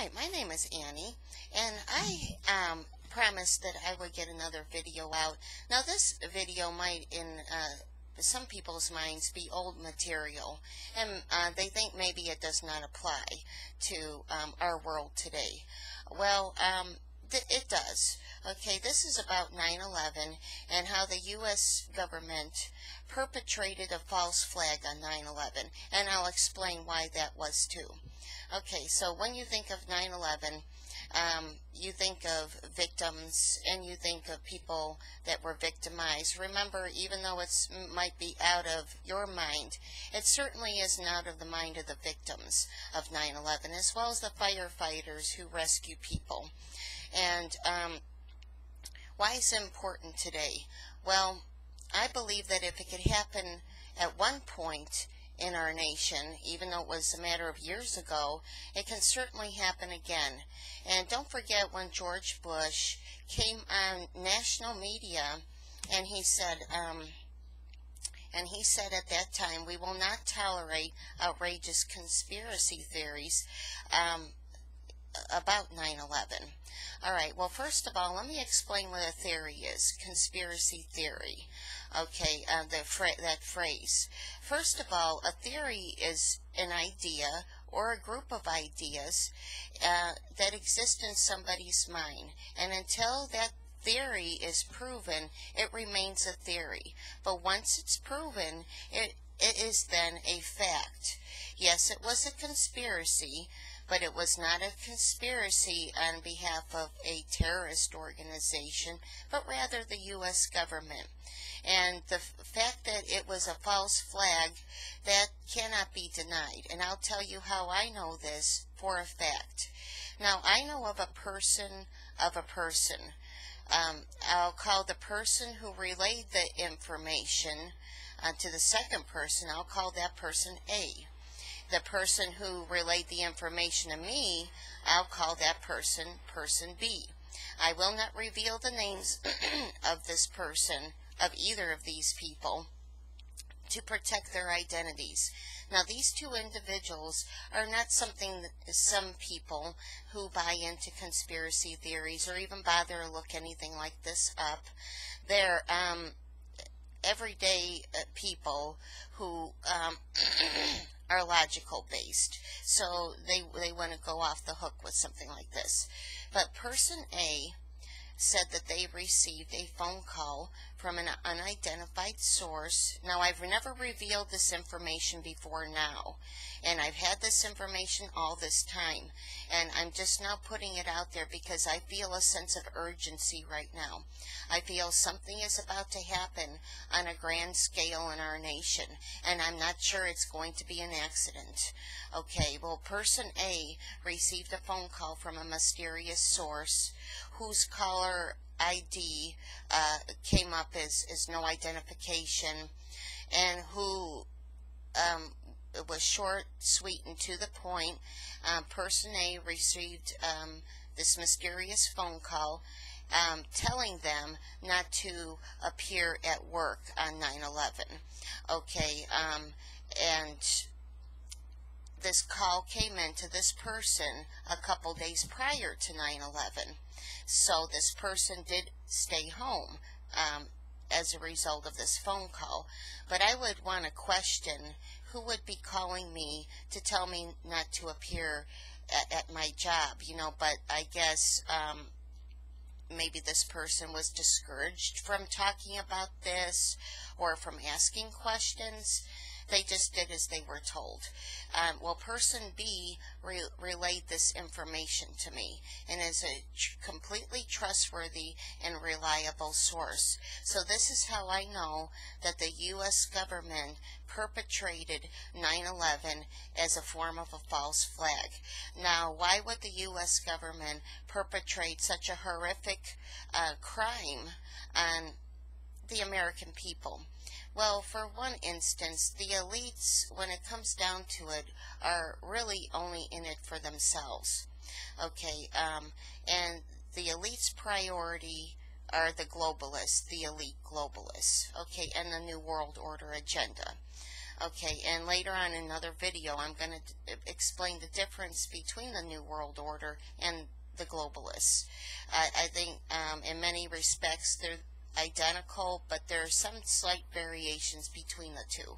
Hi, my name is Annie, and I promised that I would get another video out. Now, this video might, in some people's minds, be old material, and they think maybe it does not apply to our world today. Well, it does. Okay, this is about 9/11 and how the U.S. government perpetrated a false flag on 9/11, and I'll explain why that was too. Okay, so when you think of 9/11, you think of victims and you think of people that were victimized. Remember, even though it might be out of your mind, it certainly isn't out of the mind of the victims of 9/11, as well as the firefighters who rescue people. And why is it important today? Well, I believe that if it could happen at one point in our nation, even though it was a matter of years ago, it can certainly happen again. And don't forget when George Bush came on national media and he said at that time, we will not tolerate outrageous conspiracy theories about 9/11. All right, well, first of all, let me explain what a theory is, conspiracy theory. Okay, that phrase. First of all, a theory is an idea or a group of ideas that exist in somebody's mind. And until that theory is proven, it remains a theory. But once it's proven, it is then a fact. Yes, it was a conspiracy, but it was not a conspiracy on behalf of a terrorist organization, but rather the U.S. government. And the fact that it was a false flag, that cannot be denied. And I'll tell you how I know this for a fact. Now, I know of a person. I'll call the person who relayed the information to the second person, I'll call that person A. The person who relayed the information to me, I'll call that person B. I will not reveal the names of this person, of either of these people, to protect their identities. Now, these two individuals are not something that some people who buy into conspiracy theories or even bother to look anything like this up. They're everyday people who are logical based, so they want to go off the hook with something like this. But person A said that they received a phone call from an unidentified source. Now, I've never revealed this information before now, and I've had this information all this time, and I'm just now putting it out there because I feel a sense of urgency right now. I feel something is about to happen on a grand scale in our nation, and I'm not sure it's going to be an accident. Okay, well, person A received a phone call from a mysterious source whose caller ID came up as no identification, and who was short, sweet, and to the point. Person A received this mysterious phone call telling them not to appear at work on 9/11. Okay, and this call came in to this person a couple days prior to 9/11. So this person did stay home as a result of this phone call. But I would want to question who would be calling me to tell me not to appear at my job, but I guess maybe this person was discouraged from talking about this or from asking questions. They just did as they were told. Well, person B relayed this information to me and is a completely trustworthy and reliable source. So this is how I know that the U.S. government perpetrated 9/11 as a form of a false flag. Now, why would the U.S. government perpetrate such a horrific crime on the American people? Well, for one instance, the elites, when it comes down to it, are really only in it for themselves. Okay, and the elites' priority are the globalists, the elite globalists, okay, and the New World Order agenda. Okay, and later on in another video, I'm going to explain the difference between the New World Order and the globalists. I think in many respects they're identical, but there are some slight variations between the two.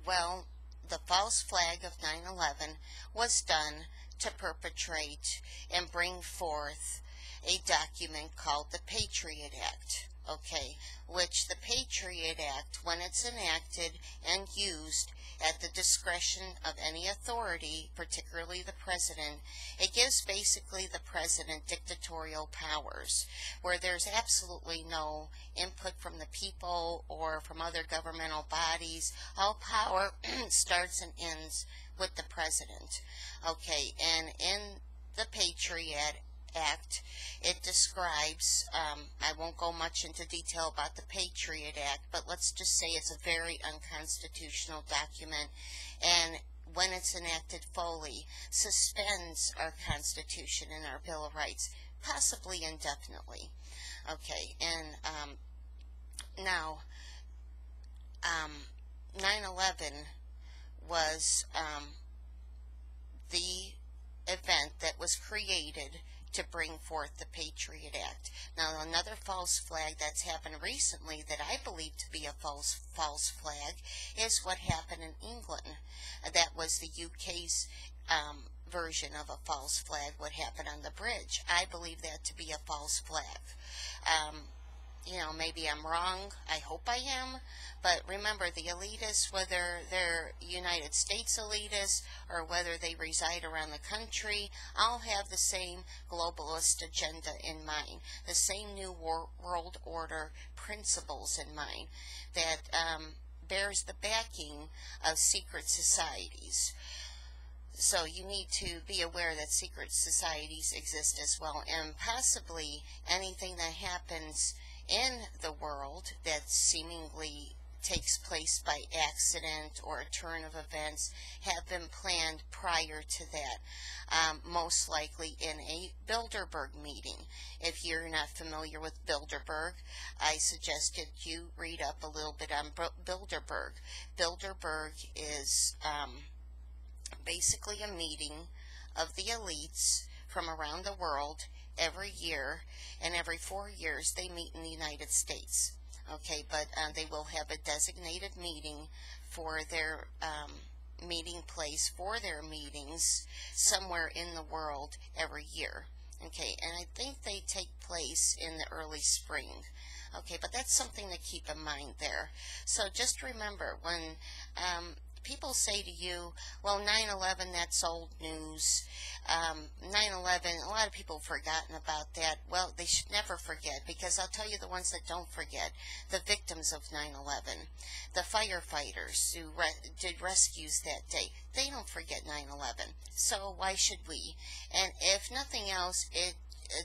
Well, the false flag of 9/11 was done to perpetrate and bring forth a document called the Patriot Act, okay, which the Patriot Act, when it's enacted and used at the discretion of any authority, particularly the president, it gives basically the president dictatorial powers, where there's absolutely no input from the people or from other governmental bodies. All power starts and ends with the president. Okay, and in the Patriot Act, it describes, I won't go much into detail about the Patriot Act, but let's just say it's a very unconstitutional document, and when it's enacted fully, suspends our Constitution and our Bill of Rights, possibly indefinitely. Okay, and now, 9/11 was the event that was created to bring forth the Patriot Act. Now, another false flag that's happened recently that I believe to be a false flag is what happened in England. That was the UK's version of a false flag, what happened on the bridge. I believe that to be a false flag. You know, maybe I'm wrong. I hope I am. But remember, the elitists, whether they're United States elitists or whether they reside around the country, all have the same globalist agenda in mind, the same New World Order principles in mind that bears the backing of secret societies. So you need to be aware that secret societies exist as well, and possibly anything that happens in the world that seemingly takes place by accident or a turn of events have been planned prior to that, most likely in a Bilderberg meeting. If you're not familiar with Bilderberg, I suggested you read up a little bit on Bilderberg. Bilderberg is basically a meeting of the elites from around the world every year, and every 4 years they meet in the United States. Okay, but they will have a designated meeting for their meeting place for their meetings somewhere in the world every year. Okay, and I think they take place in the early spring. Okay, but that's something to keep in mind there. So just remember, when people say to you, well, 9/11, that's old news. 9/11, a lot of people have forgotten about that. Well, they should never forget, because I'll tell you the ones that don't forget, the victims of 9/11, the firefighters who did rescues that day, they don't forget 9/11. So why should we? And if nothing else, it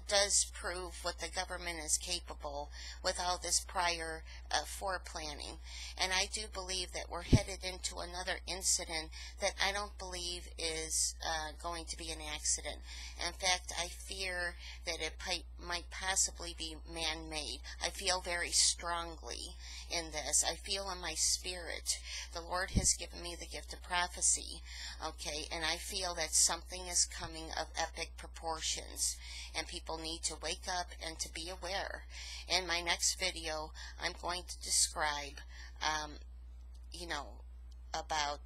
does prove what the government is capable with all this prior foreplanning. And I do believe that we're headed into another incident that I don't believe is going to be an accident. In fact, I fear that it might possibly be man-made. I feel very strongly in this. I feel in my spirit. The Lord has given me the gift of prophecy, okay, and I feel that something is coming of epic proportions, and people need to wake up and to be aware. In my next video, I'm going to describe, you know, about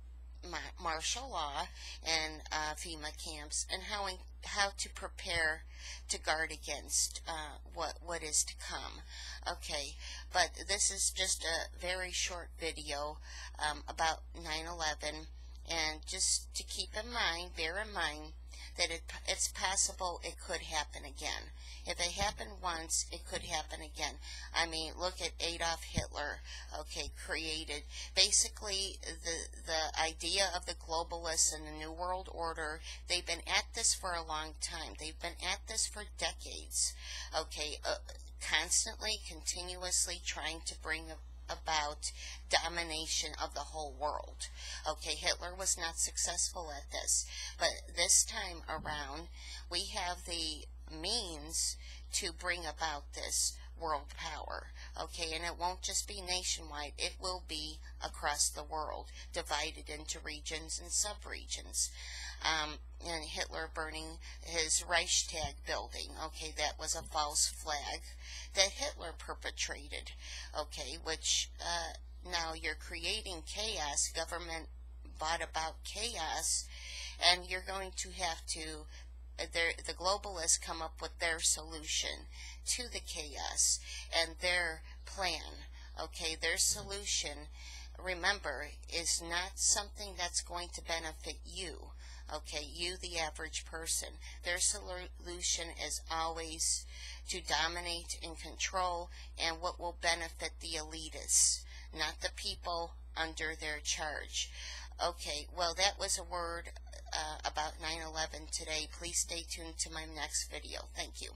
martial law and FEMA camps, and how to prepare to guard against what is to come. Okay, but this is just a very short video about 9/11, and just to keep in mind, bear in mind, that it's possible it could happen again. If it happened once, it could happen again. I mean, look at Adolf Hitler, okay, created basically the idea of the globalists and the New World Order. They've been at this for a long time. They've been at this for decades, okay, constantly, continuously trying to bring about domination of the whole world. Okay, Hitler was not successful at this, but this time around we have the means to bring about this. world power. Okay, and it won't just be nationwide, it will be across the world, divided into regions and sub-regions. And Hitler burning his Reichstag building, okay, that was a false flag that Hitler perpetrated, okay, which now you're creating chaos. Government brought about chaos, and you're going to have to, the globalists come up with their solution to the chaos and their plan. Okay, their solution, remember, is not something that's going to benefit you. Okay, you, the average person. Their solution is always to dominate and control, and what will benefit the elitists, not the people under their charge. Okay, well, that was a word about 9/11 today. Please stay tuned to my next video. Thank you.